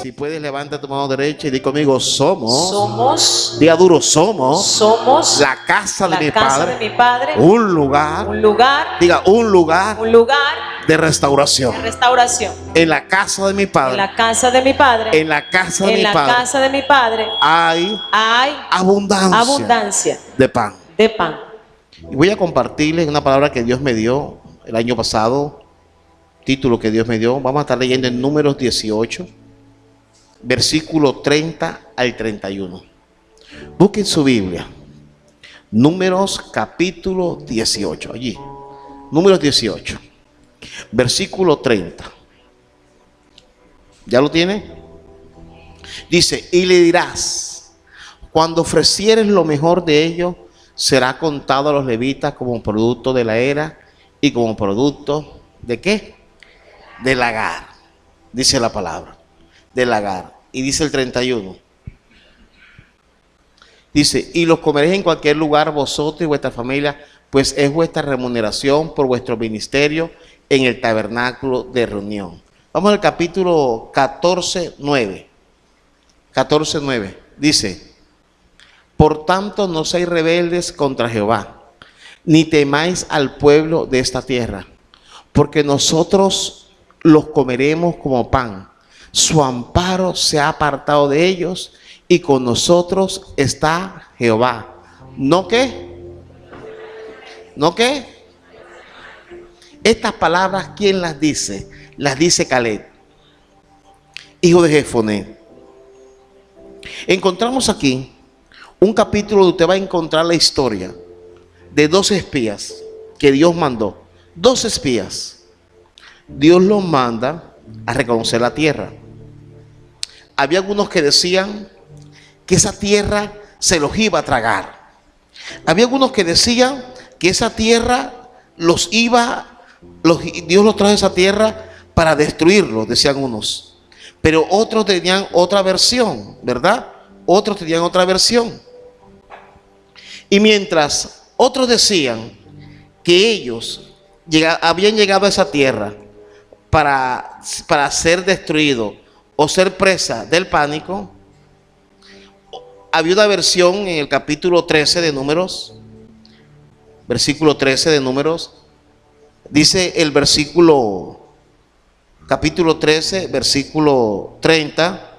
Si puedes, levanta tu mano derecha y di conmigo, somos, diga duro, somos la casa de mi Padre, un lugar, diga un lugar de restauración. En la casa de mi Padre, en la casa de mi Padre, en la casa de mi Padre, hay abundancia de pan. Y voy a compartirles una palabra que Dios me dio el año pasado, título que Dios me dio. Vamos a estar leyendo en Números 18, versículo 30 al 31. Busquen su Biblia. Números capítulo 18. Allí. Números 18. Versículo 30. ¿Ya lo tiene? Dice, y le dirás, cuando ofrecieres lo mejor de ellos, será contado a los levitas como producto de la era y como producto ¿de qué? Del lagar. Dice la palabra. Del lagar. Y dice el 31. Dice, y los comeréis en cualquier lugar vosotros y vuestra familia, pues es vuestra remuneración por vuestro ministerio en el tabernáculo de reunión. Vamos al capítulo 14:9. 14:9. Dice, por tanto no seáis rebeldes contra Jehová, ni temáis al pueblo de esta tierra, porque nosotros los comeremos como pan. Su amparo se ha apartado de ellos y con nosotros está Jehová. ¿No qué? ¿No qué? Estas palabras, ¿quién las dice? Las dice Caleb, hijo de Jefoné. Encontramos aquí un capítulo donde usted va a encontrar la historia de 2 espías que Dios mandó. 2 espías. Dios los manda a reconocer la tierra. Había algunos que decían que esa tierra se los iba a tragar. Había algunos que decían que esa tierra Dios los trajo a esa tierra para destruirlos, decían unos. Pero otros tenían otra versión, ¿verdad? Otros tenían otra versión. Y mientras otros decían que ellos habían llegado a esa tierra para ser destruidos o ser presa del pánico, había una versión en el capítulo 13 de Números, versículo 13 de Números, dice el capítulo 13, versículo 30,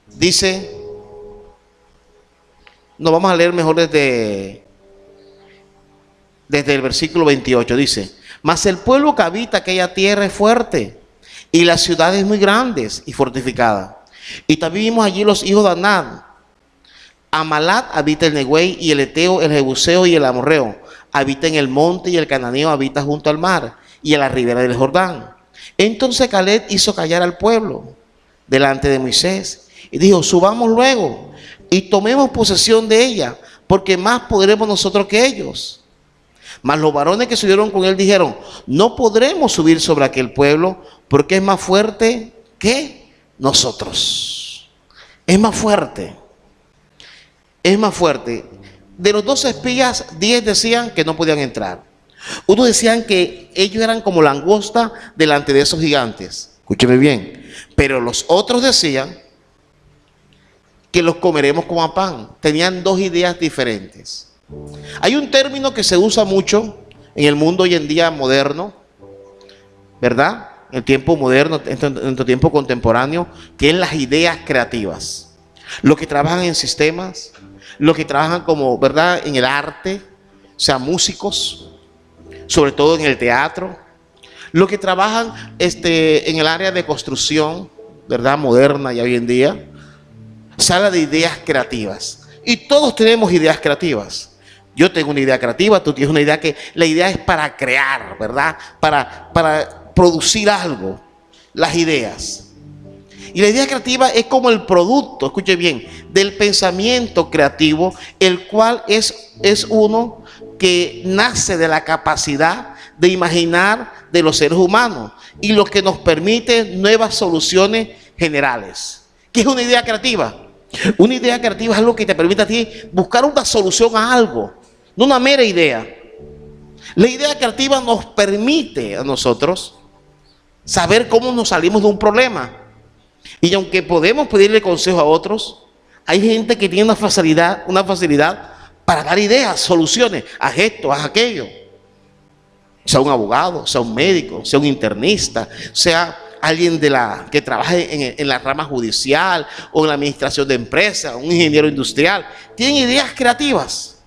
dice, no, vamos a leer mejor desde el versículo 28, dice, mas el pueblo que habita aquella tierra es fuerte, y las ciudades muy grandes y fortificadas. Y también vimos allí los hijos de Anán. Amalat habita el Negüey, y el Eteo, el Jebuseo y el Amorreo habita en el monte, y el Cananeo habita junto al mar y a la ribera del Jordán. Entonces Caleb hizo callar al pueblo delante de Moisés y dijo, subamos luego y tomemos posesión de ella, porque más podremos nosotros que ellos. Mas los varones que subieron con él dijeron, no podremos subir sobre aquel pueblo, porque es más fuerte que nosotros. Es más fuerte. Es más fuerte. De los 2 espías, 10 decían que no podían entrar. Unos decían que ellos eran como langosta delante de esos gigantes. Escúcheme bien. Pero los otros decían que los comeremos como a pan. Tenían 2 ideas diferentes. Hay un término que se usa mucho en el mundo hoy en día moderno, ¿verdad? En el tiempo moderno, en nuestro tiempo contemporáneo, que es las ideas creativas. Los que trabajan en sistemas, los que trabajan como, ¿verdad?, en el arte, o sea, músicos, sobre todo en el teatro, los que trabajan en el área de construcción, ¿verdad?, moderna y hoy en día, se habla de ideas creativas. Y todos tenemos ideas creativas. Yo tengo una idea creativa, tú tienes una idea que la idea es para crear, ¿verdad? Para producir algo, las ideas. Y la idea creativa es como el producto, escuche bien, del pensamiento creativo, el cual es uno que nace de la capacidad de imaginar de los seres humanos y lo que nos permite nuevas soluciones generales. ¿Qué es una idea creativa? Una idea creativa es algo que te permite a ti buscar una solución a algo, no una mera idea. La idea creativa nos permite a nosotros saber cómo nos salimos de un problema. Y aunque podemos pedirle consejo a otros, hay gente que tiene una facilidad para dar ideas, soluciones, haz esto, haz aquello. Sea un abogado, sea un médico, sea un internista, sea alguien que trabaje en la rama judicial o en la administración de empresas, un ingeniero industrial. Tienen ideas creativas,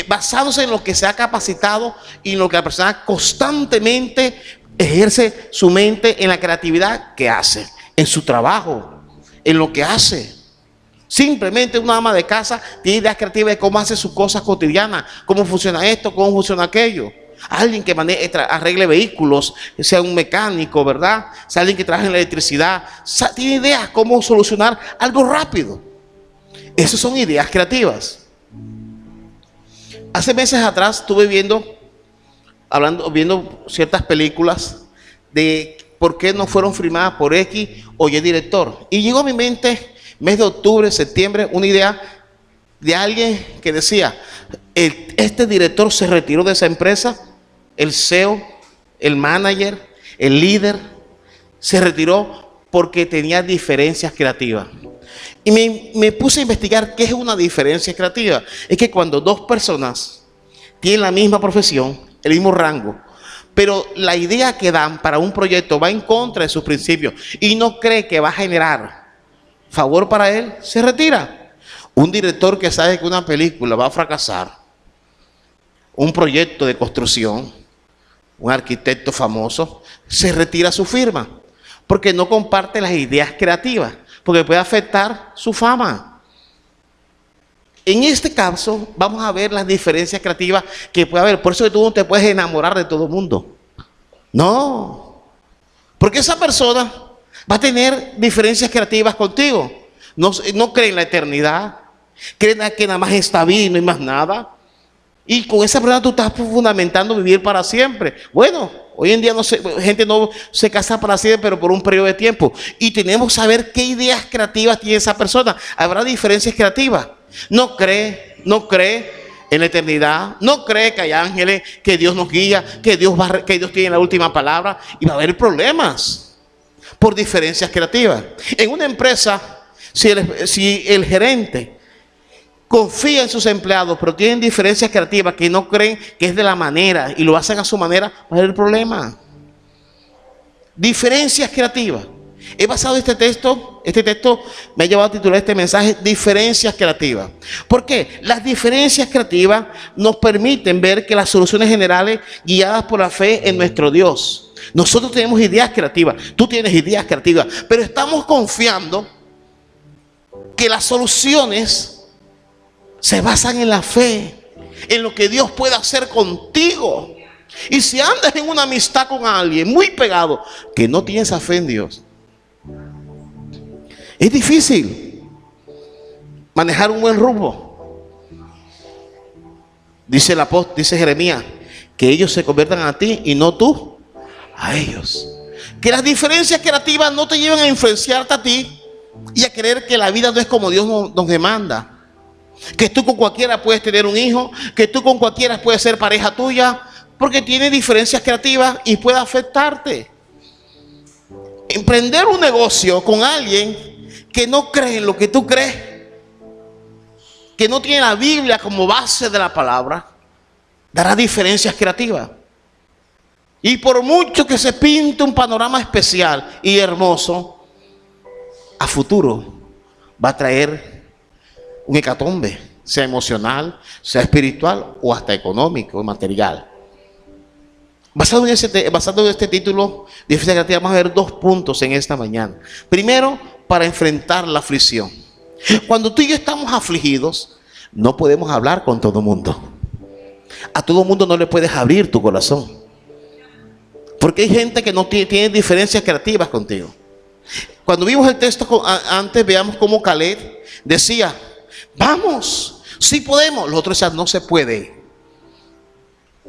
basados en lo que se ha capacitado y en lo que la persona constantemente ejerce su mente en la creatividad que hace, en su trabajo, en lo que hace. Simplemente una ama de casa tiene ideas creativas de cómo hace sus cosas cotidianas, cómo funciona esto, cómo funciona aquello. Alguien que arregle vehículos, sea un mecánico, ¿verdad? Sea alguien que trabaja en la electricidad, tiene ideas cómo solucionar algo rápido. Esas son ideas creativas. Hace meses atrás estuve viendo ciertas películas de por qué no fueron filmadas por X o Y director. Y llegó a mi mente, mes de octubre, septiembre, una idea de alguien que decía, este director se retiró de esa empresa, el CEO, el manager, el líder, se retiró porque tenía diferencias creativas. Y me puse a investigar qué es una diferencia creativa. Es que cuando dos personas tienen la misma profesión, el mismo rango, pero la idea que dan para un proyecto va en contra de sus principios y no cree que va a generar favor para él, se retira. Un director que sabe que una película va a fracasar, un proyecto de construcción, un arquitecto famoso, se retira su firma porque no comparte las ideas creativas, porque puede afectar su fama. En este caso vamos a ver las diferencias creativas que puede haber. Por eso que tú no te puedes enamorar de todo el mundo. No, porque esa persona va a tener diferencias creativas contigo. No cree en la eternidad, cree que nada más está bien y no hay más nada. Y con esa persona tú estás fundamentando vivir para siempre. Bueno, hoy en día gente no se casa para siempre, pero por un periodo de tiempo. Y tenemos que saber qué ideas creativas tiene esa persona. Habrá diferencias creativas. No cree en la eternidad, no cree que hay ángeles, que Dios nos guía, que Dios tiene la última palabra, y va a haber problemas por diferencias creativas. En una empresa, si el gerente confía en sus empleados, pero tienen diferencias creativas que no creen que es de la manera y lo hacen a su manera, va a haber problema. Diferencias creativas. He basado este texto me ha llevado a titular este mensaje, diferencias creativas. ¿Por qué? Las diferencias creativas nos permiten ver que las soluciones generales guiadas por la fe en nuestro Dios. Nosotros tenemos ideas creativas, tú tienes ideas creativas, pero estamos confiando que las soluciones se basan en la fe, en lo que Dios puede hacer contigo. Y si andas en una amistad con alguien muy pegado que no tiene esa fe en Dios, es difícil manejar un buen rumbo. Dice el apóstol, dice Jeremías, que ellos se conviertan a ti y no tú a ellos. Que las diferencias creativas no te lleven a influenciarte a ti y a creer que la vida no es como Dios nos demanda. Que tú con cualquiera puedes tener un hijo, que tú con cualquiera puedes ser pareja tuya, porque tiene diferencias creativas y puede afectarte. Emprender un negocio con alguien que no cree en lo que tú crees, que no tiene la Biblia como base de la palabra, dará diferencias creativas. Y por mucho que se pinte un panorama especial y hermoso, a futuro va a traer un hecatombe, sea emocional, sea espiritual o hasta económico o material. Basado en este título, Diferencia Creativa, vamos a ver 2 puntos en esta mañana. Primero, para enfrentar la aflicción. Cuando tú y yo estamos afligidos, no podemos hablar con todo el mundo. A todo el mundo no le puedes abrir tu corazón, porque hay gente que no tiene diferencias creativas contigo. Cuando vimos el texto antes, veamos cómo Caleb decía, vamos, sí podemos. Los otros decían, no se puede,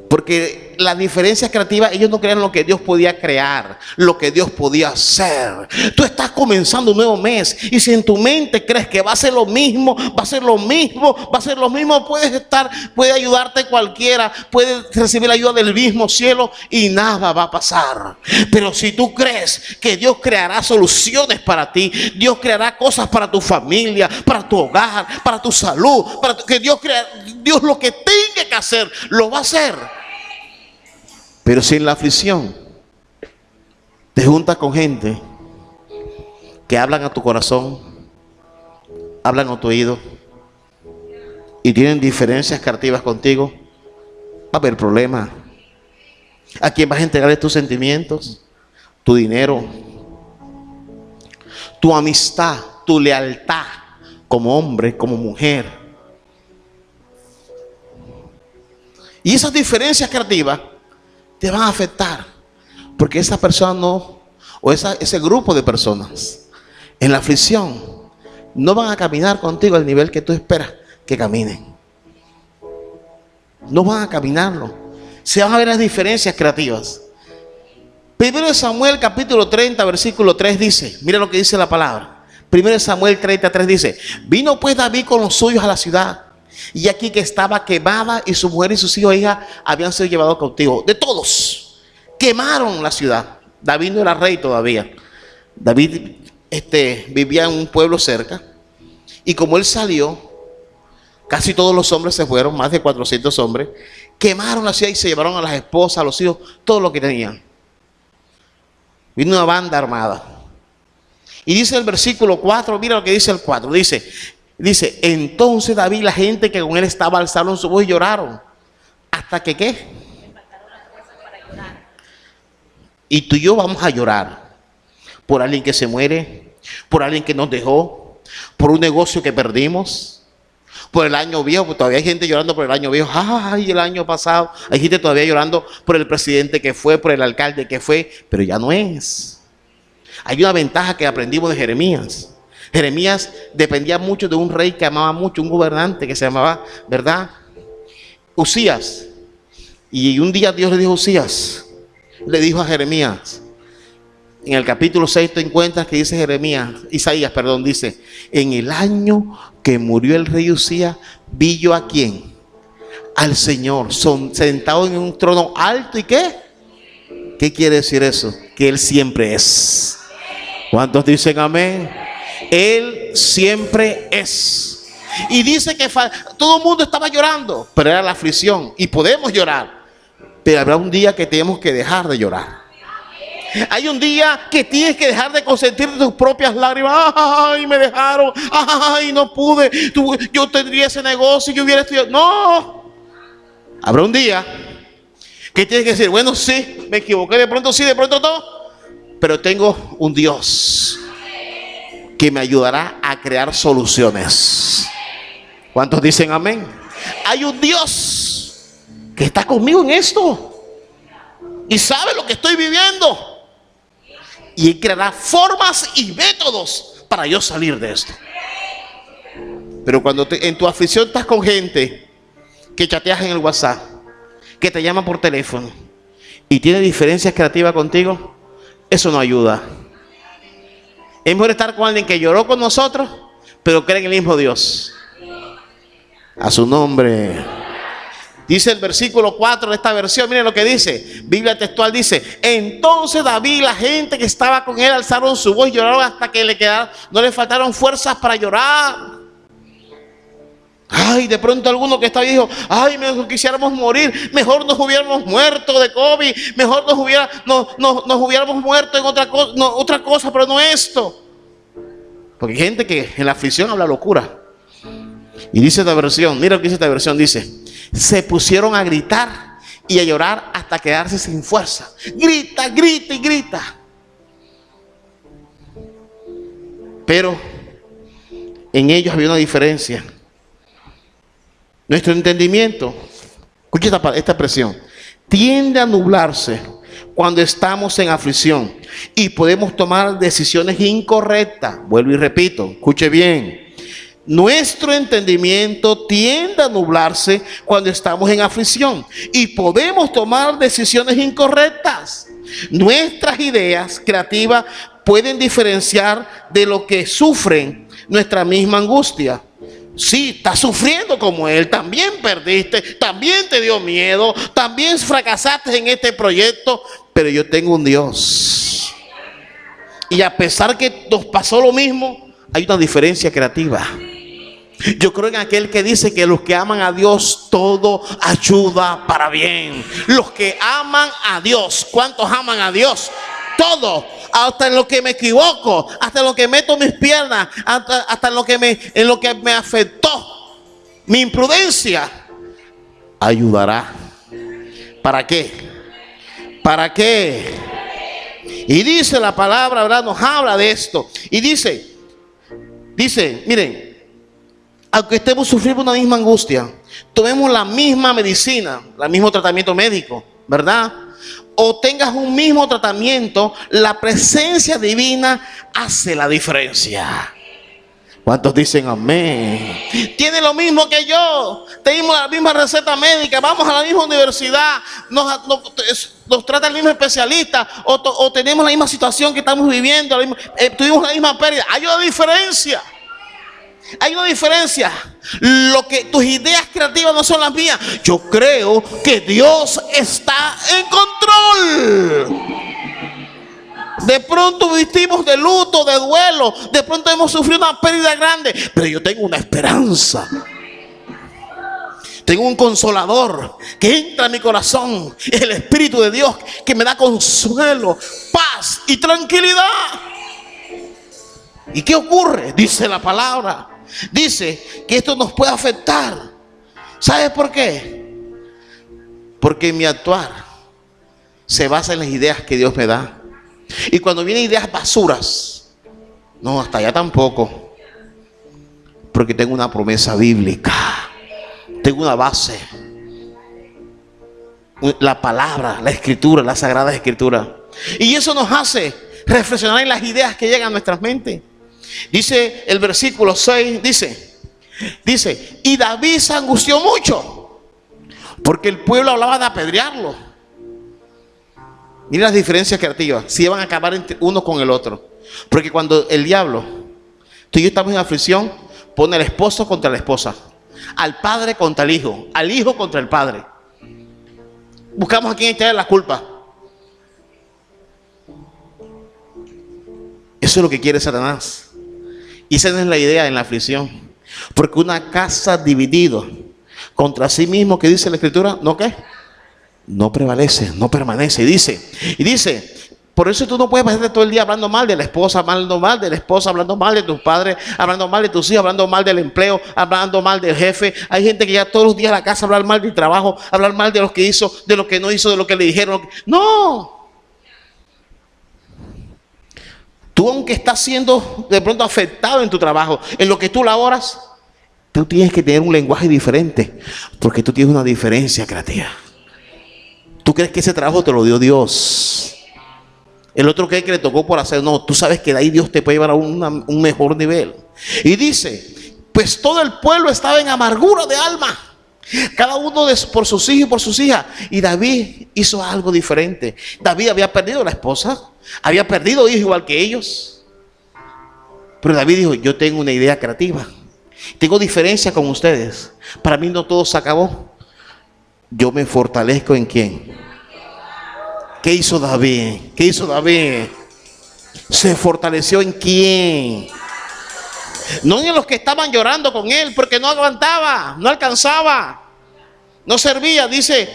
porque las diferencias creativas, ellos no creían lo que Dios podía crear, lo que Dios podía hacer. Tú estás comenzando un nuevo mes y si en tu mente crees que va a ser lo mismo, va a ser lo mismo, va a ser lo mismo, puede ayudarte cualquiera, puede recibir la ayuda del mismo cielo y nada va a pasar. Pero si tú crees que Dios creará soluciones para ti, Dios creará cosas para tu familia, para tu hogar, para tu salud, que Dios lo que tenga que hacer, lo va a hacer. Pero si en la aflicción te juntas con gente que hablan a tu corazón, hablan a tu oído y tienen diferencias creativas contigo, va a haber problemas. ¿A quién vas a entregarle tus sentimientos, tu dinero, tu amistad, tu lealtad como hombre, como mujer? Y esas diferencias creativas te van a afectar, porque esa persona no, o ese grupo de personas en la aflicción no van a caminar contigo al nivel que tú esperas que caminen. No van a caminarlo. Se van a ver las diferencias creativas. 1 Samuel capítulo 30 versículo 3 dice, mira lo que dice la palabra. 1 Samuel 33 dice, vino pues David con los suyos a la ciudad, y aquí que estaba quemada, y su mujer y sus hijos e hijas habían sido llevados cautivos. De todos, quemaron la ciudad. David no era rey todavía. David vivía en un pueblo cerca, y como él salió, casi todos los hombres se fueron, más de 400 hombres, quemaron la ciudad y se llevaron a las esposas, a los hijos, todo lo que tenían. Vino una banda armada. Y dice el versículo 4, mira lo que dice el 4, dice, entonces David, la gente que con él estaba, alzaron su voz y lloraron. ¿Hasta que qué? Y tú y yo vamos a llorar por alguien que se muere, por alguien que nos dejó, por un negocio que perdimos, por el año viejo, porque todavía hay gente llorando por el año viejo. Ay, el año pasado. Hay gente todavía llorando por el presidente que fue, por el alcalde que fue, pero ya no es. Hay una ventaja que aprendimos de Jeremías. Jeremías dependía mucho de un rey que amaba mucho, un gobernante que se llamaba, ¿verdad?, Usías. Y un día Dios le dijo a Usías, le dijo a Jeremías, en el capítulo 6 te encuentras que dice Isaías, dice, en el año que murió el rey Usías, vi yo a quién, al Señor, sentado en un trono alto. ¿Y qué? ¿Qué quiere decir eso? Que Él siempre es. ¿Cuántos dicen amén? Él siempre es. Y dice que todo el mundo estaba llorando, pero era la aflicción. Y podemos llorar, pero habrá un día que tenemos que dejar de llorar. Hay un día que tienes que dejar de consentir tus propias lágrimas. Ay, me dejaron. Ay, no pude. Yo tendría ese negocio y yo hubiera estudiado. No. Habrá un día que tienes que decir, bueno, sí, me equivoqué. De pronto sí, de pronto no. Pero tengo un Dios que me ayudará a crear soluciones. ¿Cuántos dicen amén? Hay un Dios que está conmigo en esto y sabe lo que estoy viviendo. Y Él creará formas y métodos para yo salir de esto. Pero cuando en tu aflicción estás con gente que chateas en el WhatsApp, que te llama por teléfono y tiene diferencias creativas contigo, eso no ayuda. Es mejor estar con alguien que lloró con nosotros, pero cree en el mismo Dios. A su nombre. Dice el versículo 4 de esta versión, miren lo que dice, Biblia textual dice, entonces David y la gente que estaba con él alzaron su voz y lloraron hasta que no le faltaron fuerzas para llorar. Ay, de pronto alguno que estaba dijo, ay, mejor quisiéramos morir, mejor nos hubiéramos muerto de COVID, mejor nos hubiéramos muerto en otra cosa, pero no esto. Porque hay gente que en la aflicción habla locura. Y dice esta versión, mira lo que dice esta versión, dice, se pusieron a gritar y a llorar hasta quedarse sin fuerza. Grita, grita y grita. Pero en ellos había una diferencia. Nuestro entendimiento, escucha esta expresión, tiende a nublarse cuando estamos en aflicción y podemos tomar decisiones incorrectas. Vuelvo y repito, escuche bien. nuestro entendimiento tiende a nublarse cuando estamos en aflicción y podemos tomar decisiones incorrectas. Nuestras ideas creativas pueden diferenciar de lo que sufren nuestra misma angustia. Sí, estás sufriendo como él, también perdiste, también te dio miedo, también fracasaste en este proyecto, pero yo tengo un Dios. Y a pesar que nos pasó lo mismo, hay una diferencia creativa. Yo creo en aquel que dice que los que aman a Dios, todo ayuda para bien. Los que aman a Dios, ¿cuántos aman a Dios? Todo, hasta en lo que me equivoco, hasta en lo que meto mis piernas, hasta en lo que me afectó mi imprudencia, ayudará. ¿Para qué? ¿Para qué? Y dice la palabra, ¿verdad? Nos habla de esto. Y dice, miren, aunque estemos sufriendo una misma angustia, tomemos la misma medicina, el mismo tratamiento médico, ¿verdad? O tengas un mismo tratamiento, la presencia divina hace la diferencia. ¿Cuántos dicen amén? Tiene lo mismo que yo, tenemos la misma receta médica, vamos a la misma universidad, nos trata el mismo especialista, o tenemos la misma situación que estamos viviendo, tuvimos la misma pérdida. Hay una diferencia. Hay una diferencia. Tus ideas creativas no son las mías. Yo creo que Dios está en control. De pronto vestimos de luto, de duelo. De pronto hemos sufrido una pérdida grande. Pero yo tengo una esperanza. Tengo un consolador que entra en mi corazón. Es el Espíritu de Dios que me da consuelo, paz y tranquilidad. ¿Y qué ocurre? Dice la palabra. Dice que esto nos puede afectar. ¿Sabes por qué? Porque mi actuar se basa en las ideas que Dios me da. Y cuando vienen ideas basuras, no, hasta allá tampoco. Porque tengo una promesa bíblica. Tengo una base. La palabra, la escritura, la sagrada escritura. Y eso nos hace reflexionar en las ideas que llegan a nuestras mentes. Dice el versículo 6, dice, y David se angustió mucho porque el pueblo hablaba de apedrearlo. Mira las diferencias creativas, si iban a acabar entre uno con el otro. Porque cuando el diablo, tú y yo estamos en aflicción, pone al esposo contra la esposa, al padre contra el hijo, al hijo contra el padre. Buscamos a quien echarle la culpa. Eso es lo que quiere Satanás. Y esa no es la idea en la aflicción. Porque una casa dividida contra sí mismo, que dice la escritura, ¿no qué? No prevalece, no permanece. Y dice, por eso tú no puedes pasarte todo el día hablando mal de la esposa, hablando mal de la esposa, hablando mal de tus padres, hablando mal de tus hijos, hablando mal del empleo, hablando mal del jefe. Hay gente que ya todos los días a la casa hablar mal del trabajo, hablar mal de lo que hizo, de lo que no hizo, de lo que le dijeron. No. Tú, aunque estás siendo de pronto afectado en tu trabajo, en lo que tú laboras, tú tienes que tener un lenguaje diferente, porque tú tienes una diferencia creativa. Tú crees que ese trabajo te lo dio Dios. El otro cree que le tocó por hacer. No, tú sabes que de ahí Dios te puede llevar a un mejor nivel. Y dice, pues todo el pueblo estaba en amargura de alma, cada uno por sus hijos y por sus hijas. Y David hizo algo diferente. David había perdido la esposa, había perdido hijos igual que ellos. Pero David dijo, yo tengo una idea creativa. Tengo diferencia con ustedes. Para mí no todo se acabó. Yo me fortalezco en ¿quién? ¿Qué hizo David? ¿Qué hizo David? Se fortaleció en ¿quién? No en los que estaban llorando con él, porque no aguantaba, no alcanzaba, no servía. Dice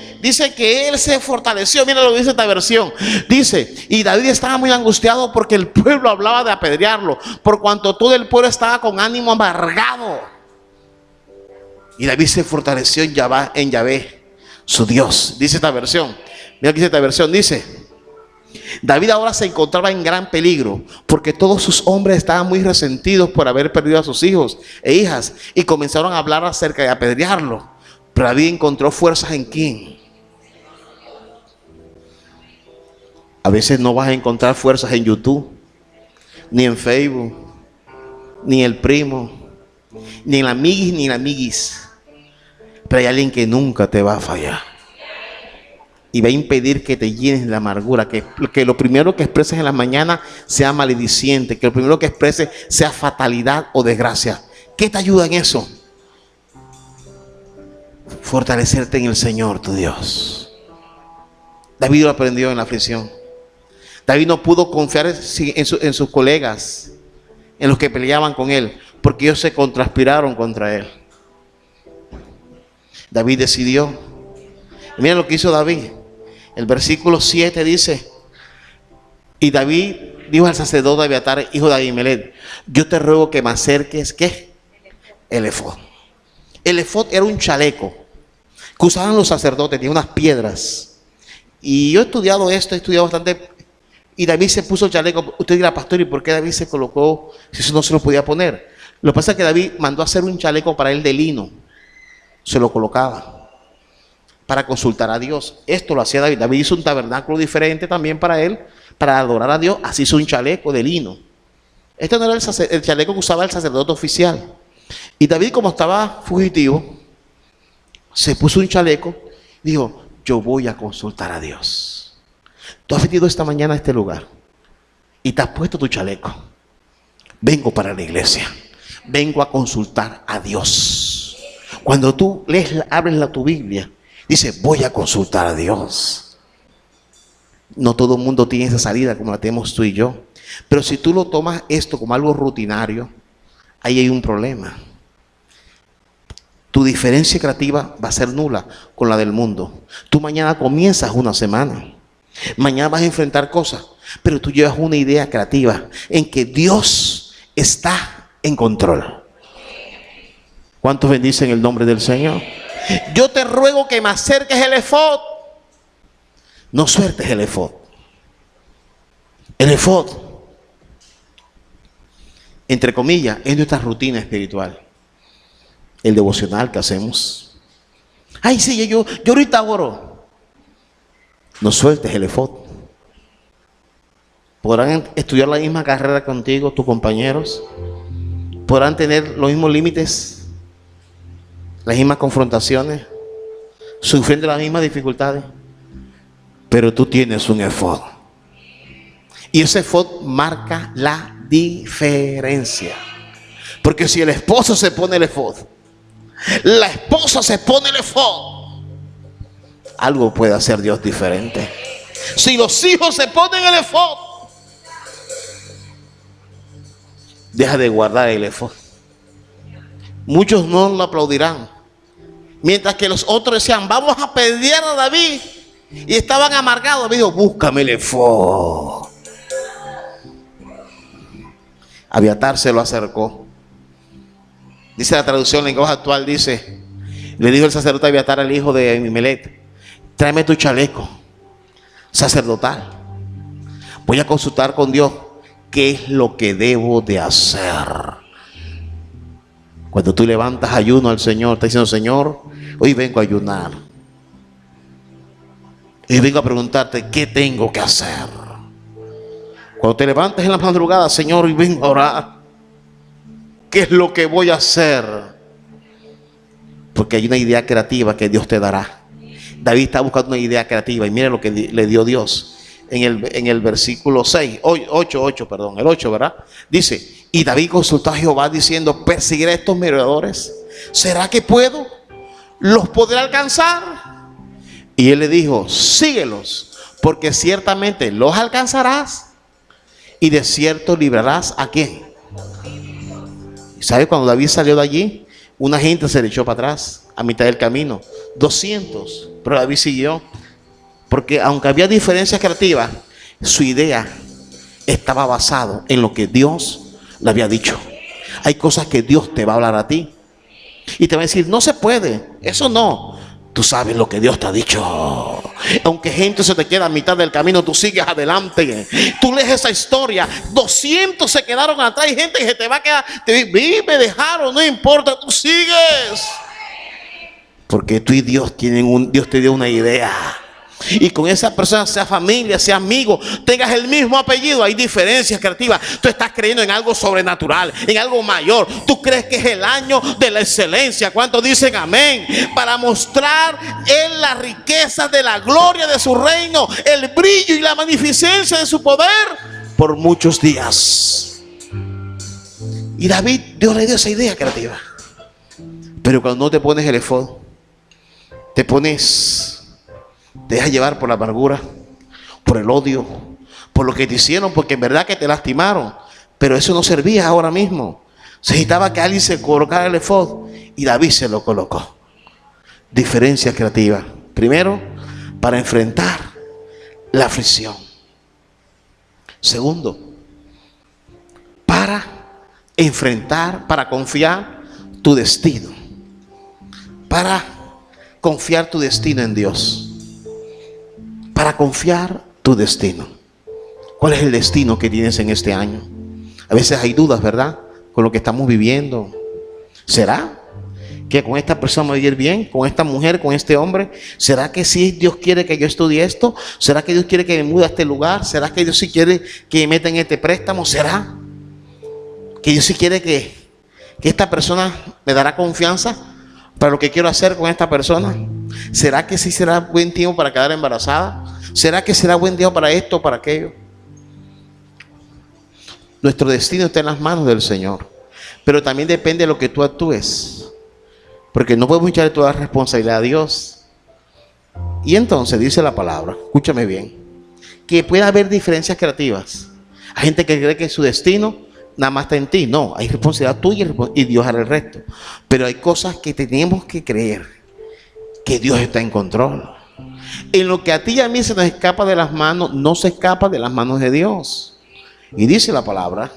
que él se fortaleció. Mira lo que dice esta versión. Dice, y David estaba muy angustiado porque el pueblo hablaba de apedrearlo, por cuanto todo el pueblo estaba con ánimo amargado. Y David se fortaleció en Yahvé, su Dios. Dice esta versión. Mira que dice esta versión. Dice, David ahora se encontraba en gran peligro porque todos sus hombres estaban muy resentidos por haber perdido a sus hijos e hijas y comenzaron a hablar acerca de apedrearlo. Pero David encontró fuerzas en ¿quién? A veces no vas a encontrar fuerzas en YouTube, ni en Facebook, ni el primo, ni en la amiguis ni en la amiguis. Pero hay alguien que nunca te va a fallar. Y va a impedir que te llenes de amargura. Que lo primero que expreses en la mañana sea malediciente. Que lo primero que expreses sea fatalidad o desgracia. ¿Qué te ayuda en eso? Fortalecerte en el Señor, tu Dios. David lo aprendió en la aflicción. David no pudo confiar en sus colegas, en los que peleaban con él, porque ellos se conspiraron contra él. David decidió. Mira lo que hizo David. El versículo 7 dice: y David dijo al sacerdote Abiatar, hijo de Ahimelech: yo te ruego que me acerques, ¿qué? El efod. El efod era un chaleco que usaban los sacerdotes, tenía unas piedras. Y yo he estudiado bastante. Y David se puso el chaleco. Usted dirá, pastor, ¿y por qué David se colocó si eso no se lo podía poner? Lo que pasa es que David mandó a hacer un chaleco para él de lino. Se lo colocaba para consultar a Dios. Esto lo hacía David. David hizo un tabernáculo diferente también para él, para adorar a Dios. Así hizo un chaleco de lino. Este no era el chaleco que usaba el sacerdote oficial. Y David, como estaba fugitivo, se puso un chaleco y dijo: yo voy a consultar a Dios. Tú has venido esta mañana a este lugar y te has puesto tu chaleco. Vengo para la iglesia. Vengo a consultar a Dios. Cuando tú abres tu Biblia, dice: voy a consultar a Dios. No todo el mundo tiene esa salida como la tenemos tú y yo. Pero si tú lo tomas esto como algo rutinario, ahí hay un problema. Tu diferencia creativa va a ser nula con la del mundo. Tú mañana comienzas una semana. Mañana vas a enfrentar cosas, pero tú llevas una idea creativa en que Dios está en control. ¿Cuántos bendicen el nombre del Señor? Yo te ruego que me acerques el efod. No sueltes el efod. El efod, entre comillas, es nuestra rutina espiritual. El devocional que hacemos. Ay, sí, yo ahorita oro. No sueltes el efod. Podrán estudiar la misma carrera contigo tus compañeros. Podrán tener los mismos límites, las mismas confrontaciones, sufrir de las mismas dificultades. Pero tú tienes un efod. Y ese efod marca la diferencia. Porque si el esposo se pone el efod, la esposa se pone el efod, algo puede hacer Dios diferente. Si los hijos se ponen el efod, deja de guardar el efod. Muchos no lo aplaudirán, mientras que los otros decían: vamos a pedir a David, y estaban amargados. David dijo: búscame el efod. Abiatar se lo acercó. Dice la traducción, en lenguaje actual, dice: le dijo el sacerdote Abiatar al hijo de Ahimelech: tráeme tu chaleco sacerdotal. Voy a consultar con Dios qué es lo que debo de hacer. Cuando tú levantas ayuno al Señor, estás diciendo: Señor, hoy vengo a ayunar. Y vengo a preguntarte qué tengo que hacer. Cuando te levantas en la madrugada: Señor, hoy vengo a orar. ¿Qué es lo que voy a hacer? Porque hay una idea creativa que Dios te dará. David está buscando una idea creativa y mira lo que le dio Dios en el versículo 8, ¿verdad? Dice: y David consultó a Jehová diciendo: ¿perseguiré a estos merodeadores? ¿Será que puedo? ¿Los podré alcanzar? Y él le dijo: síguelos, porque ciertamente los alcanzarás y de cierto librarás ¿a quién? ¿Y sabe? Cuando David salió de allí, una gente se le echó para atrás a mitad del camino, 200, pero David siguió, porque aunque había diferencias creativas, su idea estaba basada en lo que Dios le había dicho. Hay cosas que Dios te va a hablar a ti y te va a decir: no se puede, eso no. Tú sabes lo que Dios te ha dicho. Aunque gente se te queda a mitad del camino, tú sigues adelante. Tú lees esa historia. 200 se quedaron atrás. Hay gente que se te va a quedar. Me dejaron, no importa, tú sigues. Porque tú y Dios Dios te dio una idea. y con esa persona, sea familia, sea amigo, tengas el mismo apellido, hay diferencias creativas. Tú estás creyendo en algo sobrenatural, en algo mayor. Tú crees que es el año de la excelencia. ¿Cuántos dicen amén? Para mostrar en la riqueza de la gloria de su reino, el brillo y la magnificencia de su poder por muchos días. Y David, Dios le dio esa idea creativa. Pero cuando no te pones el efod, te dejas llevar por la amargura, por el odio, por lo que te hicieron, porque en verdad que te lastimaron, pero eso no servía ahora mismo. Se necesitaba que alguien se colocara el efod, y David se lo colocó. Diferencia creativa. Primero, para enfrentar la aflicción. Segundo, para enfrentar, para confiar tu destino. Para confiar tu destino en Dios. Para confiar tu destino. ¿Cuál es el destino que tienes en este año? A veces hay dudas, ¿verdad? Con lo que estamos viviendo. ¿Será que con esta persona me voy a ir bien? ¿Con esta mujer? ¿Con este hombre? ¿Será que sí Dios quiere que yo estudie esto? ¿Será que Dios quiere que me mude a este lugar? ¿Será que Dios sí quiere que me meta en este préstamo? ¿Será que Dios sí quiere que esta persona me dará confianza para lo que quiero hacer con esta persona? ¿Será que sí será buen tiempo para quedar embarazada? ¿Será que será buen tiempo para esto o para aquello? Nuestro destino está en las manos del Señor, pero también depende de lo que tú actúes, porque no podemos echarle toda la responsabilidad a Dios. Y entonces dice la palabra, escúchame bien, que puede haber diferencias creativas. Hay gente que cree que su destino nada más está en ti. No, hay responsabilidad tuya y Dios hará el resto. Pero hay cosas que tenemos que creer que Dios está en control. En lo que a ti y a mí se nos escapa de las manos, no se escapa de las manos de Dios. Y dice la palabra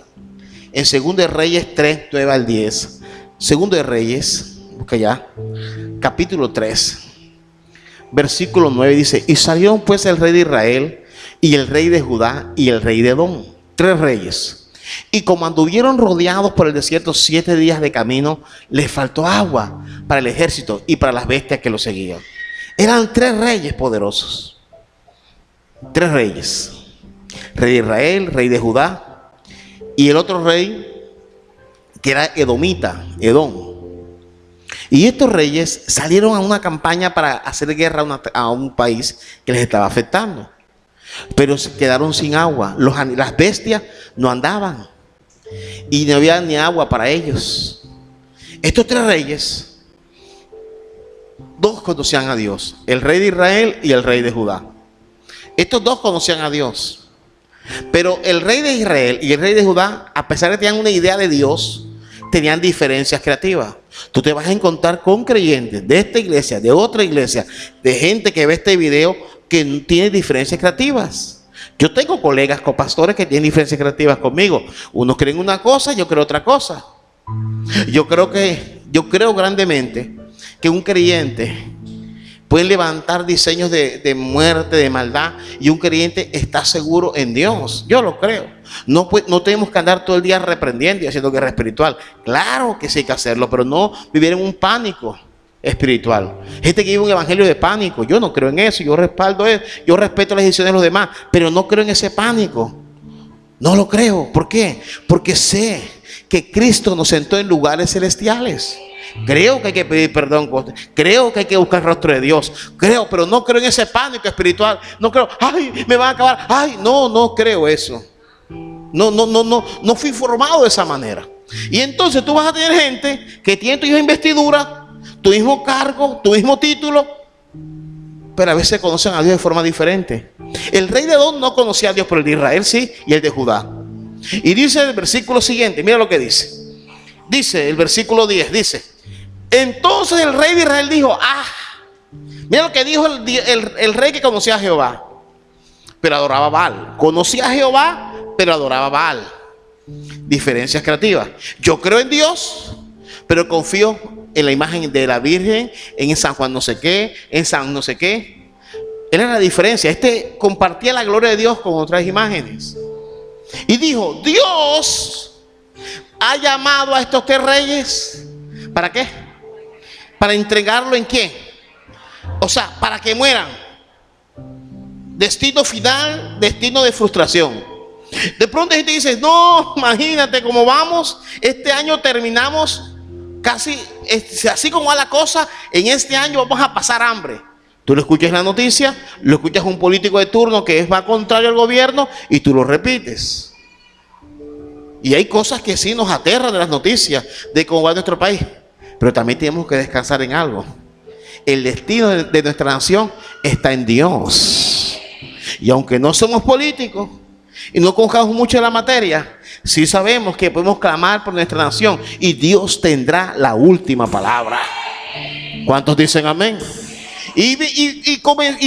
en 2 de Reyes 3, 9 al 10. 2 de Reyes, busca ya, capítulo 3, versículo 9, dice: y salieron pues el rey de Israel y el rey de Judá y el rey de Edom, 3 reyes. Y como anduvieron rodeados por el desierto 7 días de camino, les faltó agua para el ejército y para las bestias que lo seguían. Eran 3 reyes poderosos. 3 reyes. Rey de Israel, rey de Judá, y el otro rey que era edomita, Edom. Y estos reyes salieron a una campaña para hacer guerra a un país que les estaba afectando. Pero se quedaron sin agua. Las bestias no andaban y no había ni agua para ellos. Estos 3 reyes, 2 conocían a Dios: el rey de Israel y el rey de Judá. Estos 2 conocían a Dios, pero el rey de Israel y el rey de Judá, a pesar de que tenían una idea de Dios, tenían diferencias creativas. Tú te vas a encontrar con creyentes de esta iglesia, de otra iglesia, de gente que ve este video que tiene diferencias creativas. Yo tengo colegas copastores que tienen diferencias creativas conmigo. Unos creen una cosa, yo creo otra cosa. Yo creo grandemente que un creyente puede levantar diseños de muerte, de maldad, y un creyente está seguro en Dios. Yo lo creo. No tenemos que andar todo el día reprendiendo y haciendo guerra espiritual. Claro que sí hay que hacerlo, pero no vivir en un pánico espiritual. Gente que vive un evangelio de pánico. Yo no creo en eso. Yo respaldo eso. Yo respeto las decisiones de los demás, pero no creo en ese pánico. No lo creo. ¿Por qué? Porque sé que Cristo nos sentó en lugares celestiales. Creo que hay que pedir perdón. Creo que hay que buscar el rostro de Dios. Creo, pero no creo en ese pánico espiritual. No creo, ay, me van a acabar. Ay, no creo eso. No fui formado de esa manera. Y entonces tú vas a tener gente que tiene tu misma investidura, tu mismo cargo, tu mismo título, pero a veces conocen a Dios de forma diferente. El rey de Edom no conocía a Dios, pero el de Israel sí, y el de Judá. Y dice el versículo siguiente, mira lo que dice. Dice el versículo 10, dice: entonces el rey de Israel dijo, mira lo que dijo el rey que conocía a Jehová, pero adoraba a Baal. Conocía a Jehová, pero adoraba a Baal. Diferencias creativas. Yo creo en Dios, pero confío en la imagen de la Virgen, en San Juan no sé qué, en San no sé qué. Era la diferencia. Este compartía la gloria de Dios con otras imágenes. Y dijo: Dios ha llamado a estos 3 reyes. ¿Para qué? Para entregarlo en quién. O sea, para que mueran. destino final, destino de frustración. De pronto hay gente que dice, no, imagínate cómo vamos, este año terminamos casi, así como va la cosa, en este año vamos a pasar hambre. Tú lo escuchas en la noticia, lo escuchas a un político de turno que va contrario al gobierno y tú lo repites. Y hay cosas que sí nos aterran de las noticias de cómo va nuestro país, pero también tenemos que descansar en algo. El destino de nuestra nación está en Dios. Y aunque no somos políticos y no conozcamos mucho de la materia, sí sabemos que podemos clamar por nuestra nación y Dios tendrá la última palabra. ¿Cuántos dicen amén? Y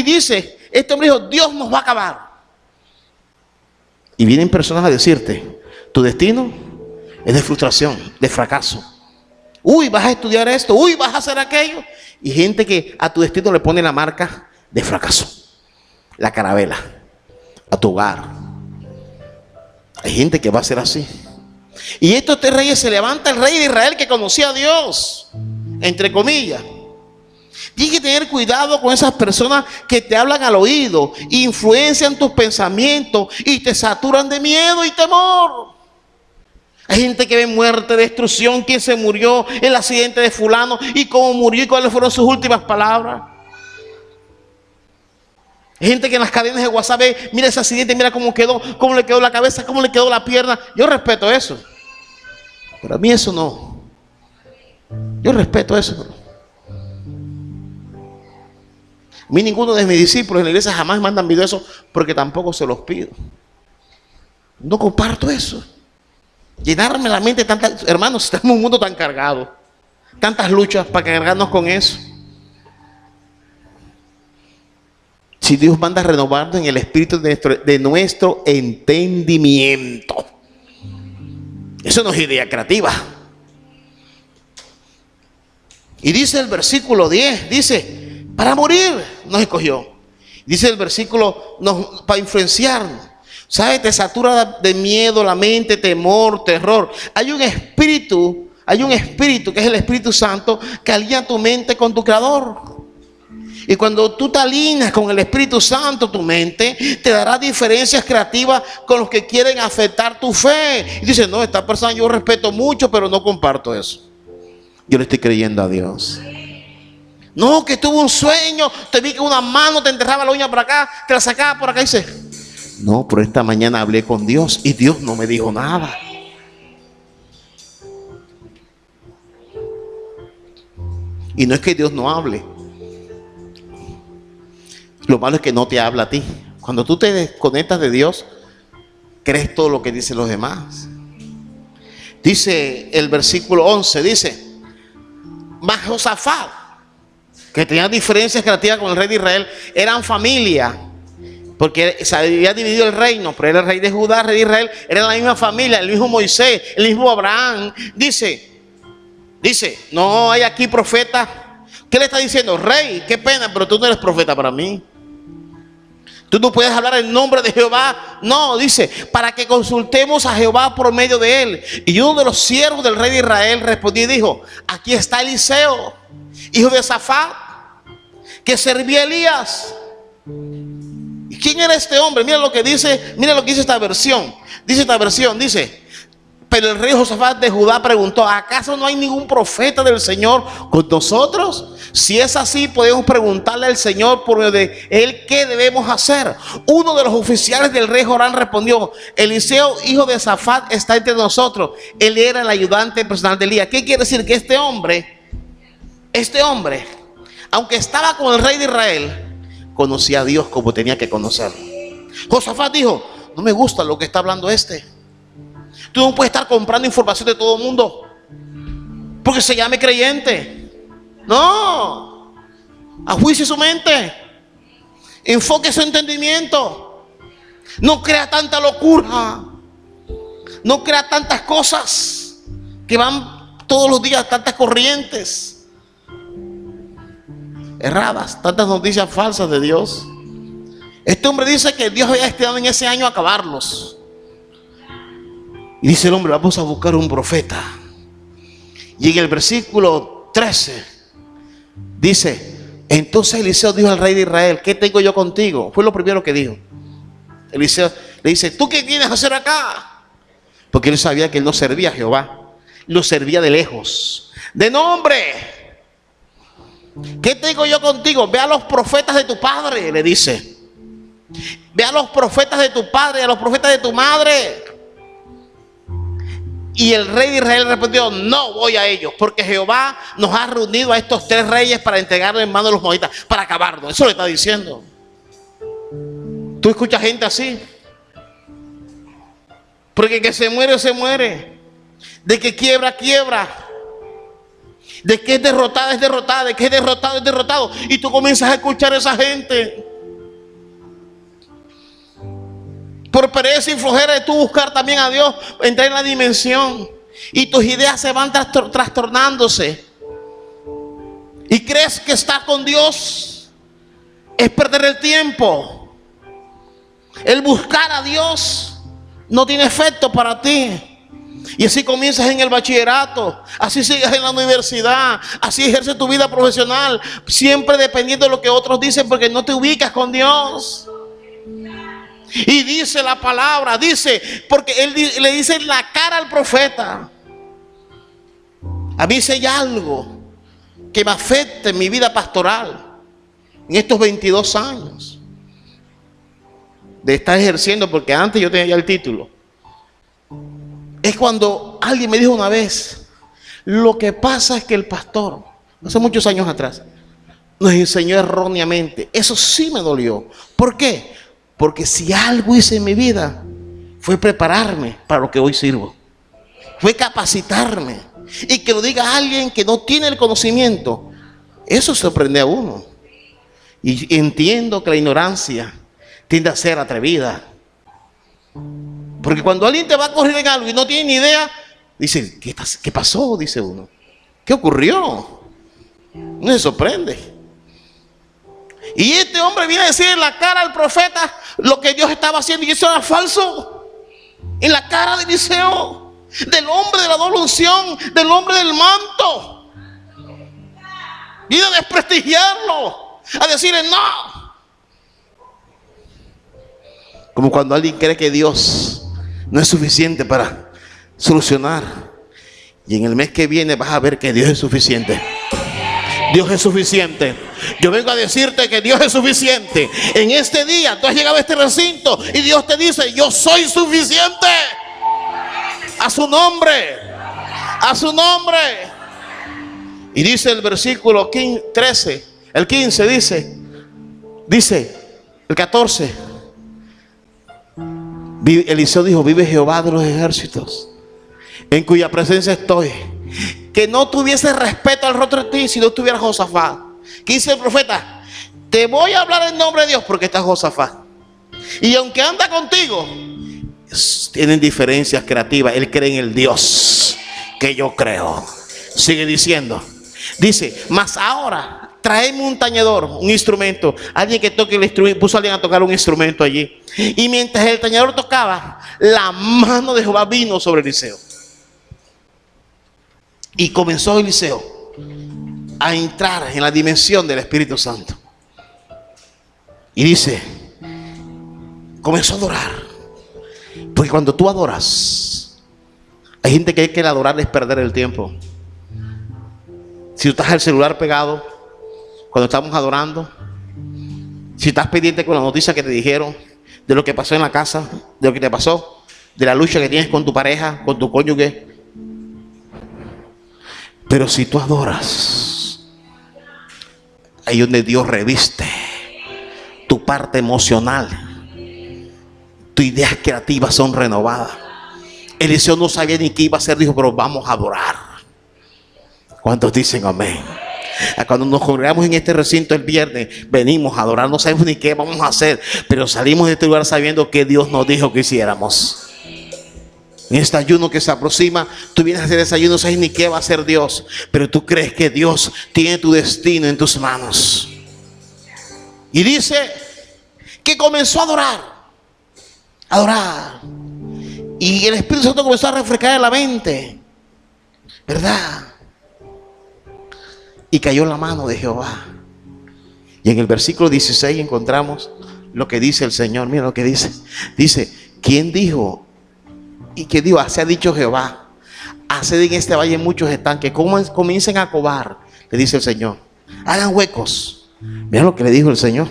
dice, este hombre dijo, Dios nos va a acabar. Y vienen personas a decirte, tu destino es de frustración, de fracaso. Uy, vas a estudiar esto, uy, vas a hacer aquello. Y gente que a tu destino le pone la marca de fracaso, la carabela, a tu hogar. Hay gente que va a ser así. Y estos tres reyes, se levanta el rey de Israel que conocía a Dios, entre comillas. Tienes que tener cuidado con esas personas que te hablan al oído, influencian tus pensamientos y te saturan de miedo y temor. Hay gente que ve muerte, destrucción, quién se murió, el accidente de fulano y cómo murió y cuáles fueron sus últimas palabras. Hay gente que en las cadenas de WhatsApp ve, mira ese accidente, mira cómo quedó, cómo le quedó la cabeza, cómo le quedó la pierna. Yo respeto eso, pero a mí eso no. Yo respeto eso. A mí ninguno de mis discípulos en la iglesia jamás mandan videos de eso, porque tampoco se los pido. No comparto eso. Llenarme la mente de tantas, hermanos, estamos en un mundo tan cargado, tantas luchas para cargarnos con eso. Si Dios manda a renovarnos en el espíritu de nuestro entendimiento, eso no es idea creativa. Y dice el versículo 10, dice, para morir nos escogió. Dice el versículo, para influenciarnos. ¿Sabes? Te satura de miedo la mente, temor, terror. Hay un espíritu que es el Espíritu Santo que alinea tu mente con tu Creador. Y cuando tú te alineas con el Espíritu Santo, tu mente te dará diferencias creativas con los que quieren afectar tu fe. Y dices, no, esta persona yo respeto mucho, pero no comparto eso. Yo le estoy creyendo a Dios. No, que tuve un sueño, te vi que una mano te enterraba la uña por acá, te la sacaba por acá y dices, no, pero esta mañana hablé con Dios y Dios no me dijo nada. Y no es que Dios no hable. Lo malo es que no te habla a ti. Cuando tú te desconectas de Dios, crees todo lo que dicen los demás. Dice el versículo 11, dice, mas Josafat, que tenía diferencias creativas con el rey de Israel, eran familia. Porque se había dividido el reino, pero era el rey de Judá, el rey de Israel, era la misma familia, el mismo Moisés, el mismo Abraham. Dice, no hay aquí profeta. ¿Qué le está diciendo? Rey, qué pena, pero tú no eres profeta para mí. Tú no puedes hablar en nombre de Jehová. No, dice, para que consultemos a Jehová por medio de él. Y uno de los siervos del rey de Israel respondió y dijo, aquí está Eliseo, hijo de Safat, que servía a Elías. ¿Y quién era este hombre? Mira lo que dice esta versión. Dice, pero el rey Josafat de Judá preguntó, ¿acaso no hay ningún profeta del Señor con nosotros? Si es así, podemos preguntarle al Señor por medio de él qué debemos hacer. Uno de los oficiales del rey Joram respondió, Eliseo, hijo de Safat, está entre nosotros. Él era el ayudante personal de Elías. ¿Qué quiere decir? Que este hombre, aunque estaba con el rey de Israel, conocía a Dios como tenía que conocerlo. Josafat dijo, no me gusta lo que está hablando este. Tú no puedes estar comprando información de todo el mundo porque se llame creyente. No, ajuicie su mente, enfoque su entendimiento. No crea tanta locura, no crea tantas cosas que van todos los días, tantas corrientes erradas, tantas noticias falsas de Dios. Este hombre dice que Dios había destinado en ese año a acabarlos. Y dice el hombre, vamos a buscar un profeta. Y en el versículo 13 dice, Entonces Eliseo dijo al rey de Israel: ¿qué tengo yo contigo? Fue lo primero que dijo. Eliseo le dice: ¿tú qué vienes a hacer acá? Porque él sabía que él no servía a Jehová, lo servía de lejos. De nombre, ¿qué tengo yo contigo? Ve a los profetas de tu padre, le dice. Ve a los profetas de tu padre, a los profetas de tu madre. Y el rey de Israel respondió: no voy a ellos, porque Jehová nos ha reunido a estos 3 reyes para entregarle en manos de los moabitas, para acabarnos. Eso le está diciendo. Tú escuchas gente así. Porque que se muere, se muere. De que quiebra, quiebra. De que es derrotada, es derrotada. De que es derrotado, es derrotado. Y tú comienzas a escuchar a esa gente. Por pereza y flojera de tú buscar también a Dios, entrar en la dimensión. Y tus ideas se van trastornándose. Y crees que estar con Dios es perder el tiempo. El buscar a Dios no tiene efecto para ti. Y así comienzas en el bachillerato, así sigues en la universidad, así ejerces tu vida profesional, siempre dependiendo de lo que otros dicen, porque no te ubicas con Dios. Y dice la palabra, dice, porque él le dice en la cara al profeta: a mí si hay algo que me afecte en mi vida pastoral en estos 22 años de estar ejerciendo, porque antes yo tenía ya el título, es cuando alguien me dijo una vez: lo que pasa es que el pastor, hace muchos años atrás, nos enseñó erróneamente. Eso sí me dolió. ¿Por qué? Porque si algo hice en mi vida fue prepararme para lo que hoy sirvo, fue capacitarme. Y que lo diga alguien que no tiene el conocimiento, eso sorprende a uno. Y entiendo que la ignorancia tiende a ser atrevida, porque cuando alguien te va a correr en algo y no tiene ni idea, dice: ¿qué pasó? Dice uno. ¿Qué ocurrió? No se sorprende. Y este hombre viene a decir en la cara al profeta lo que Dios estaba haciendo, y eso era falso. En la cara de Eliseo, del hombre de la doble unción, del hombre del manto. Viene a desprestigiarlo, a decirle no. Como cuando alguien cree que Dios no es suficiente para solucionar, y en el mes que viene vas a ver que Dios es suficiente. Dios es suficiente. Yo vengo a decirte que Dios es suficiente. En este día tú has llegado a este recinto y Dios te dice: yo soy suficiente. A su nombre. A su nombre. Y dice el versículo 13, el 15 dice, el 14. Eliseo dijo: vive Jehová de los ejércitos, en cuya presencia estoy, que no tuviese respeto al rostro de ti si no estuviera Josafat. ¿Qué dice el profeta? Te voy a hablar en nombre de Dios porque está Josafat. Y aunque anda contigo, tienen diferencias creativas. Él cree en el Dios que yo creo. Sigue diciendo. Dice: mas ahora tráeme un tañedor, un instrumento. Alguien que toque el instrumento. Puso a alguien a tocar un instrumento allí. Y mientras el tañedor tocaba, la mano de Jehová vino sobre Eliseo. Y comenzó Eliseo a entrar en la dimensión del Espíritu Santo. Y dice, comenzó a adorar. Porque cuando tú adoras, hay gente que cree que el adorar es perder el tiempo. Si tú estás al celular pegado cuando estamos adorando, si estás pendiente con la noticia que te dijeron, de lo que pasó en la casa, de lo que te pasó, de la lucha que tienes con tu pareja, con tu cónyuge. Pero si tú adoras, ahí donde Dios reviste tu parte emocional, tus ideas creativas son renovadas. Eliseo no sabía ni qué iba a hacer, dijo: pero vamos a adorar. ¿Cuántos dicen amén? Cuando nos congregamos en este recinto el viernes, venimos a adorar, no sabemos ni qué vamos a hacer, pero salimos de este lugar sabiendo que Dios nos dijo que hiciéramos. En este ayuno que se aproxima, tú vienes a hacer ese ayuno, no sabes ni qué va a hacer Dios, pero tú crees que Dios tiene tu destino en tus manos. Y dice que comenzó a adorar, y el Espíritu Santo comenzó a refrescar la mente, ¿verdad? Y cayó la mano de Jehová Y en el versículo 16 encontramos lo que dice el Señor. Mira lo que dice. Dice, ¿quién dijo? ¿Y qué dijo? Así ha dicho Jehová. Haced en este valle muchos estanques. Comiencen a covar, le dice el Señor. Hagan huecos. Mira lo que le dijo el Señor.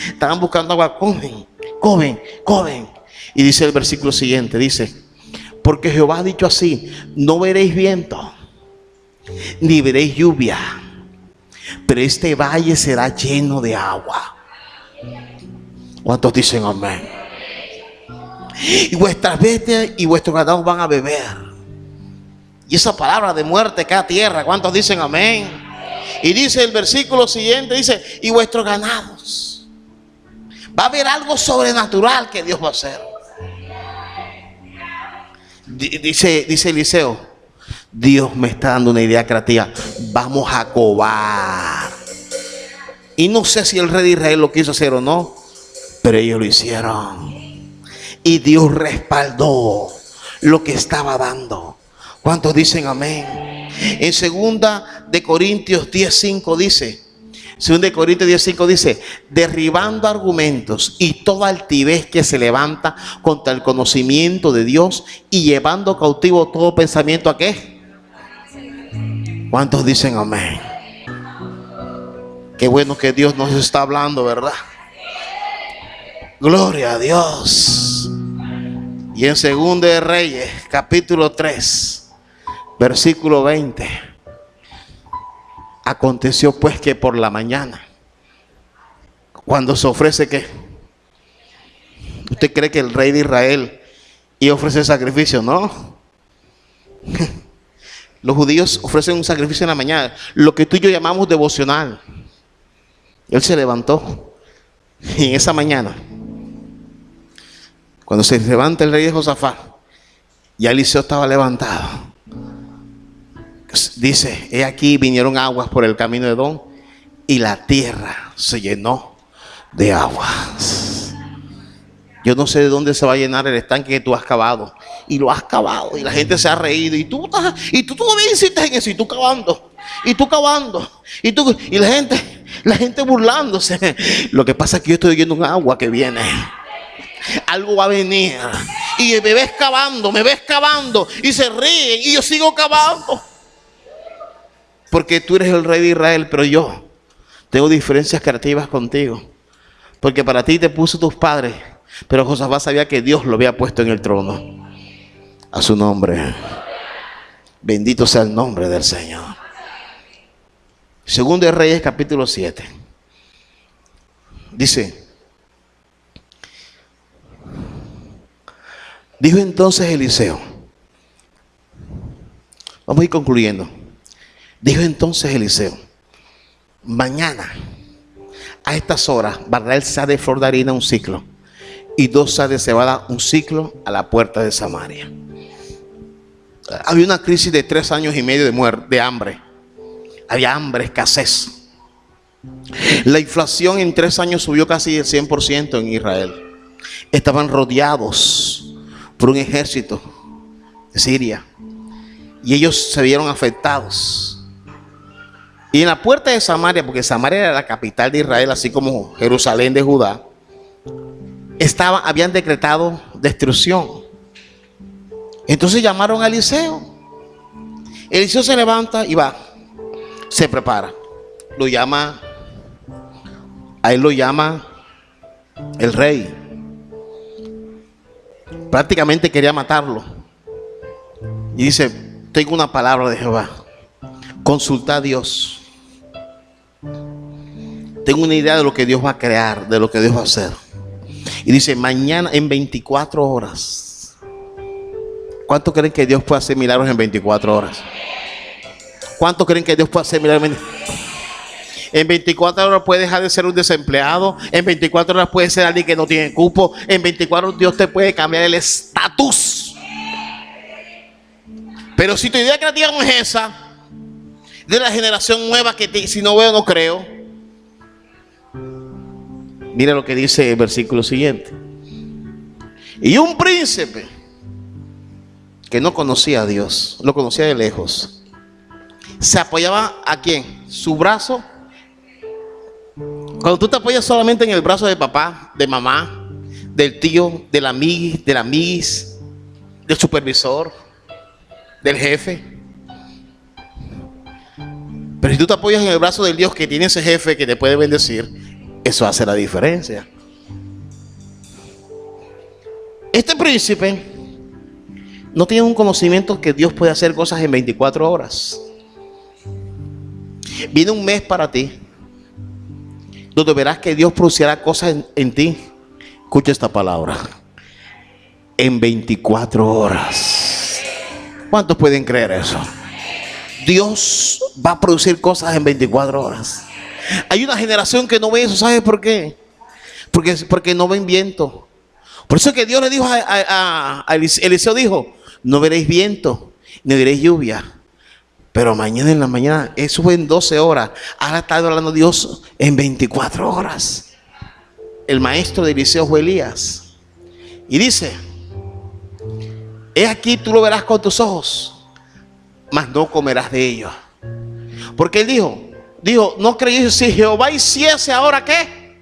Estaban buscando agua. Coven. Y dice el versículo siguiente, dice, porque Jehová ha dicho así, no veréis viento, ni veréis lluvia, pero este valle será lleno de agua. ¿Cuántos dicen amén? Y vuestras bestias y vuestros ganados van a beber. Y esa palabra de muerte cae a tierra. ¿Cuántos dicen amén? Y dice el versículo siguiente, dice, y vuestros ganados. Va a haber algo sobrenatural que Dios va a hacer. Dice Eliseo, Dios me está dando una idea creativa. Vamos a covar. Y no sé si el rey de Israel lo quiso hacer o no, pero ellos lo hicieron. Y Dios respaldó lo que estaba dando. ¿Cuántos dicen amén? En 2 de Corintios 10:5 dice, 2 de Corintios 10:5 dice, derribando argumentos y toda altivez que se levanta contra el conocimiento de Dios y llevando cautivo todo pensamiento ¿a qué? ¿Cuántos dicen amén? Qué bueno que Dios nos está hablando, ¿verdad? Gloria a Dios. Y en 2 de Reyes, capítulo 3, versículo 20. Aconteció pues que por la mañana, cuando se ofrece ¿qué? ¿Usted cree que el rey de Israel iba a ofrecer sacrificio? No. Los judíos ofrecen un sacrificio en la mañana, lo que tú y yo llamamos devocional. Él se levantó y en esa mañana, cuando se levanta el rey de Josafat, ya Eliseo estaba levantado. Dice, he aquí vinieron aguas por el camino de Edom y la tierra se llenó de aguas. Yo no sé de dónde se va a llenar el estanque que tú has cavado. Y lo has cavado y la gente se ha reído. Y tú todavía insistes en eso. Y tú cavando. Y la gente burlándose. Lo que pasa es que yo estoy oyendo un agua que viene. Algo va a venir. Y me ves cavando. Y se ríen. Y yo sigo cavando. Porque tú eres el rey de Israel, pero yo tengo diferencias creativas contigo. Porque para ti te puso tus padres, pero Josafat sabía que Dios lo había puesto en el trono. A su nombre. Bendito sea el nombre del Señor. 2 de Reyes, capítulo 7. Dice, dijo entonces Eliseo. Vamos a ir concluyendo. Dijo entonces Eliseo, mañana a estas horas barrerá el sa de flor de harina un ciclo y 2 sas de cebada un ciclo a la puerta de Samaria. Había una crisis de 3 años y medio de hambre. Había hambre, escasez. La inflación en 3 años subió casi el 100% en Israel. Estaban rodeados por un ejército de Siria y ellos se vieron afectados. Y en la puerta de Samaria, porque Samaria era la capital de Israel, así como Jerusalén de Judá, habían decretado destrucción. Entonces llamaron a Eliseo. Eliseo se levanta y va, se prepara. A él lo llama el rey. Prácticamente quería matarlo. Y dice, tengo una palabra de Jehová. Consulta a Dios. Tengo una idea de lo que Dios va a crear, de lo que Dios va a hacer. Y dice, mañana en 24 horas. ¿Cuántos creen que Dios puede hacer milagros en 24 horas? ¿Cuántos creen que Dios puede hacer milagros? En 24 horas puede dejar de ser un desempleado. En 24 horas puede ser alguien que no tiene cupo. En 24 horas Dios te puede cambiar el estatus. Pero si tu idea creativa no es esa, de la generación nueva que si no veo no creo. Mira lo que dice el versículo siguiente. Y un príncipe que no conocía a Dios, lo conocía de lejos, se apoyaba ¿a quién? Su brazo Cuando tú te apoyas solamente en el brazo de papá, de mamá, del tío, del amiguis, del supervisor, del jefe. Pero si tú te apoyas en el brazo del Dios que tiene ese jefe que te puede bendecir, eso hace la diferencia. Este príncipe no tiene un conocimiento que Dios puede hacer cosas en 24 horas. Viene un mes para ti, donde verás que Dios producirá cosas en ti. Escucha esta palabra: en 24 horas. ¿Cuántos pueden creer eso? Dios va a producir cosas en 24 horas. Hay una generación que no ve eso. ¿Sabes por qué? Porque no ven viento. Por eso que Dios le dijo a Eliseo, dijo: no veréis viento, ni veréis lluvia, pero mañana en la mañana. Eso fue en 12 horas. Ahora está hablando Dios en 24 horas. El maestro de Eliseo fue Elías. Y dice: he aquí, tú lo verás con tus ojos, mas no comerás de ellos. Porque él dijo, no creí, si Jehová hiciese ahora, ¿qué?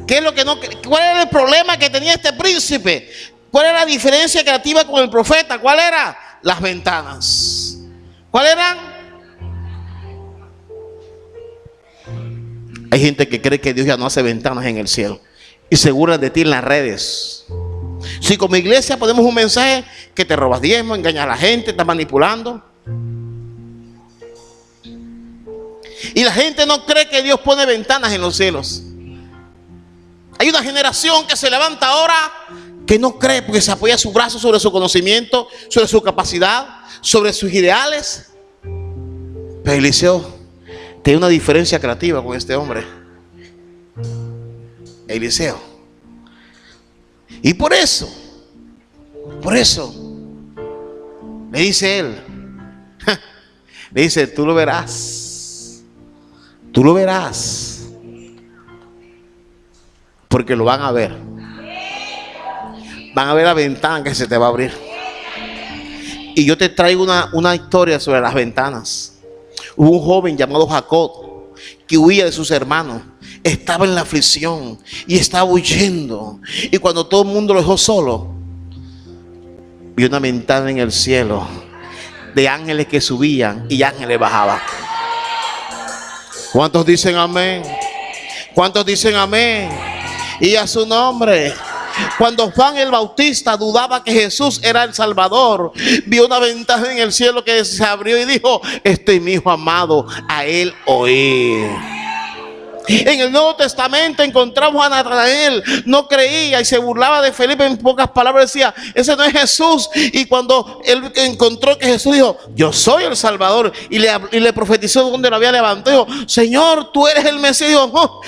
¿Qué es lo que no? ¿Cuál era el problema que tenía este príncipe? ¿Cuál era la diferencia creativa con el profeta? ¿Cuál era? Las ventanas. ¿Cuáles eran? Hay gente que cree que Dios ya no hace ventanas en el cielo y se burlan de ti en las redes. Si como iglesia ponemos un mensaje que te robas diezmo, engañas a la gente, estás manipulando, y la gente no cree que Dios pone ventanas en los cielos. Hay una generación que se levanta ahora que no cree, porque se apoya su brazo sobre su conocimiento, sobre su capacidad, sobre sus ideales. Pero Eliseo tiene una diferencia creativa con este hombre, Eliseo. Y por eso le dice él, le dice: tú lo verás, porque lo van a ver. Van a ver la ventana que se te va a abrir. Y yo te traigo una historia sobre las ventanas. Hubo un joven llamado Jacob que huía de sus hermanos. Estaba en la aflicción y estaba huyendo. Y cuando todo el mundo lo dejó solo, vio una ventana en el cielo de ángeles que subían y ángeles bajaban. ¿Cuántos dicen amén? ¿Cuántos dicen amén? Y a su nombre. Cuando Juan el Bautista dudaba que Jesús era el Salvador, vio una ventana en el cielo que se abrió y dijo: este es mi hijo amado, a él oír. En el Nuevo Testamento encontramos a Natanael, no creía y se burlaba de Felipe. En pocas palabras decía: ese no es Jesús. Y cuando él encontró que Jesús dijo: yo soy el Salvador, y le profetizó donde lo había levantado, dijo: Señor, tú eres el Mesías. Dijo: oh,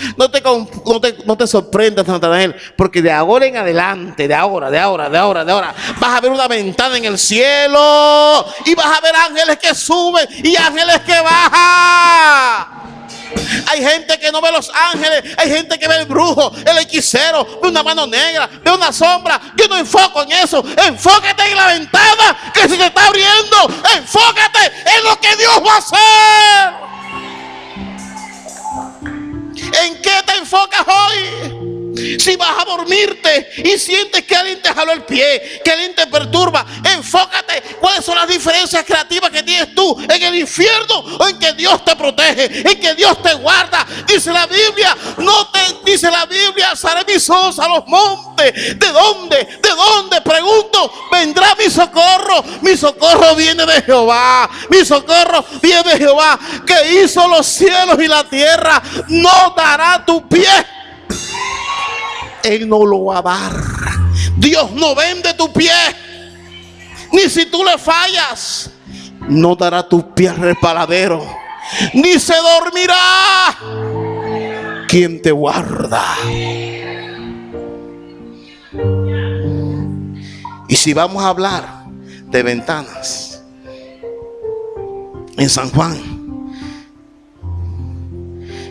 no te sorprendas, Natanael, porque de ahora en adelante, de ahora, vas a ver una ventana en el cielo y vas a ver ángeles que suben y ángeles que bajan. Hay gente que no ve los ángeles, hay gente que ve el brujo, el hechicero, ve una mano negra, ve una sombra. Yo no enfoco en eso. Enfócate en la ventana que se te está abriendo. Enfócate en lo que Dios va a hacer. ¿En qué te enfocas hoy? Si vas a dormirte y sientes que alguien te jaló el pie, que alguien te perturba, enfócate. ¿Cuáles son las diferencias creativas que tienes tú en el infierno o en que Dios te protege, en que Dios te guarda? Dice la Biblia, dice la Biblia: alzaré mis ojos a los montes. ¿De dónde? ¿De dónde? Pregunto. Vendrá mi socorro. Mi socorro viene de Jehová. Mi socorro viene de Jehová, que hizo los cielos y la tierra. No dará tu pie. Él no lo va a dar. Dios no vende tu pie. Ni si tú le fallas, no dará tu pie resbaladero, ni se dormirá quien te guarda. Y si vamos a hablar de ventanas, en San Juan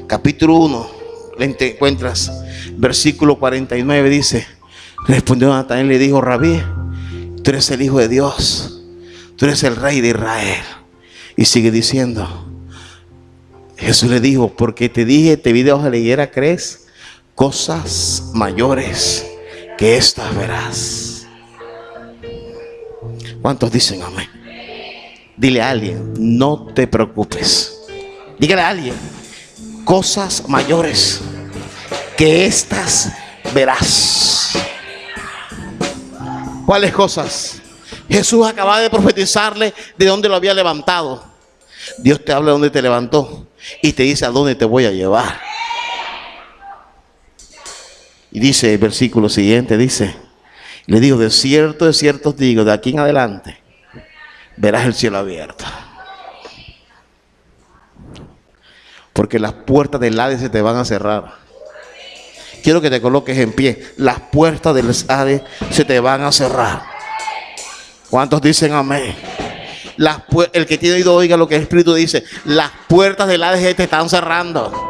capítulo 1 le encuentras versículo 49. Dice: respondió Natanael y le dijo: Rabí, tú eres el Hijo de Dios, tú eres el Rey de Israel. Y sigue diciendo: Jesús le dijo, porque te dije, te vi debajo de la higuera, ¿crees? Cosas mayores que estas verás. ¿Cuántos dicen amén? Dile a alguien, no te preocupes. Dígale a alguien, cosas mayores que estas verás. ¿Cuáles cosas? Jesús acababa de profetizarle de dónde lo había levantado. Dios te habla de dónde te levantó y te dice a dónde te voy a llevar. Y dice el versículo siguiente, dice, le digo, de cierto os digo, de aquí en adelante verás el cielo abierto. Porque las puertas del Hades se te van a cerrar. Quiero que te coloques en pie. Las puertas del Hades se te van a cerrar. ¿Cuántos dicen amén? El que tiene oído oiga lo que el Espíritu dice. Las puertas del Hades te están cerrando.